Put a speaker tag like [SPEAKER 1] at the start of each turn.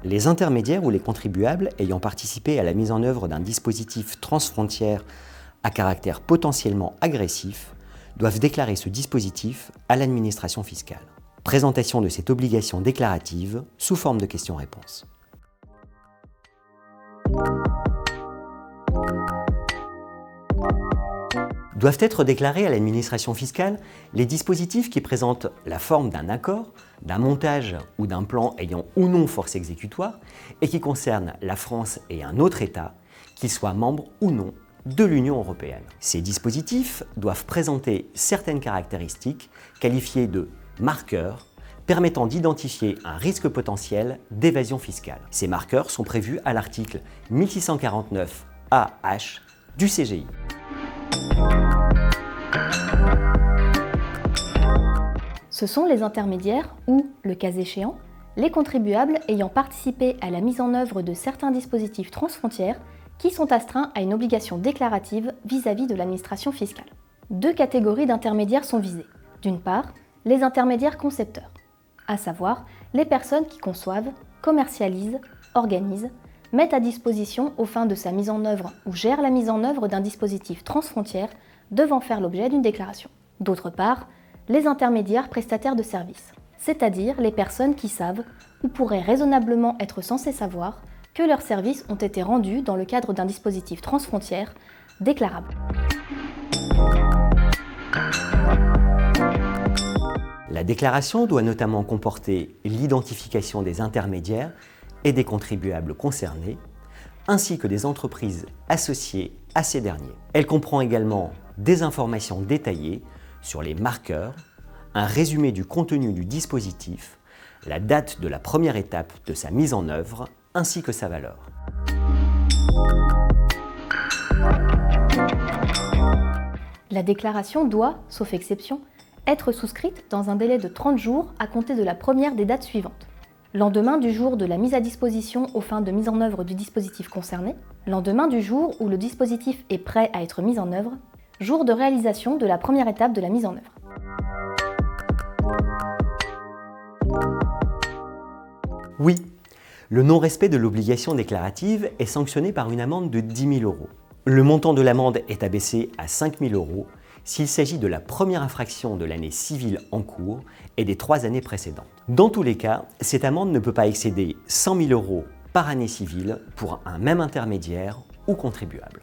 [SPEAKER 1] Les intermédiaires ou les contribuables ayant participé à la mise en œuvre d'un dispositif transfrontière à caractère potentiellement agressif doivent déclarer ce dispositif à l'administration fiscale. Présentation de cette obligation déclarative sous forme de questions-réponses. Doivent être déclarés à l'administration fiscale les dispositifs qui présentent la forme d'un accord, d'un montage ou d'un plan ayant ou non force exécutoire et qui concernent la France et un autre État, qu'ils soient membres ou non de l'Union européenne. Ces dispositifs doivent présenter certaines caractéristiques qualifiées de marqueurs permettant d'identifier un risque potentiel d'évasion fiscale. Ces marqueurs sont prévus à l'article 1649 AH du CGI.
[SPEAKER 2] Ce sont les intermédiaires ou, le cas échéant, les contribuables ayant participé à la mise en œuvre de certains dispositifs transfrontières qui sont astreints à une obligation déclarative vis-à-vis de l'administration fiscale. Deux catégories d'intermédiaires sont visées. D'une part, les intermédiaires concepteurs, à savoir les personnes qui conçoivent, commercialisent, organisent, mettent à disposition aux fins de sa mise en œuvre ou gèrent la mise en œuvre d'un dispositif transfrontière devant faire l'objet d'une déclaration. D'autre part, les intermédiaires prestataires de services, c'est-à-dire les personnes qui savent ou pourraient raisonnablement être censées savoir que leurs services ont été rendus dans le cadre d'un dispositif transfrontière déclarable.
[SPEAKER 1] La déclaration doit notamment comporter l'identification des intermédiaires et des contribuables concernés, ainsi que des entreprises associées à ces derniers. Elle comprend également des informations détaillées sur les marqueurs, un résumé du contenu du dispositif, la date de la première étape de sa mise en œuvre, ainsi que sa valeur.
[SPEAKER 2] La déclaration doit, sauf exception, être souscrite dans un délai de 30 jours à compter de la première des dates suivantes. Lendemain du jour de la mise à disposition aux fins de mise en œuvre du dispositif concerné, lendemain du jour où le dispositif est prêt à être mis en œuvre, jour de réalisation de la première étape de la mise en œuvre.
[SPEAKER 1] Oui, le non-respect de l'obligation déclarative est sanctionné par une amende de 10 000 €. Le montant de l'amende est abaissé à 5 000 € s'il s'agit de la première infraction de l'année civile en cours et des 3 années précédentes. Dans tous les cas, cette amende ne peut pas excéder 100 000 € par année civile pour un même intermédiaire ou contribuable.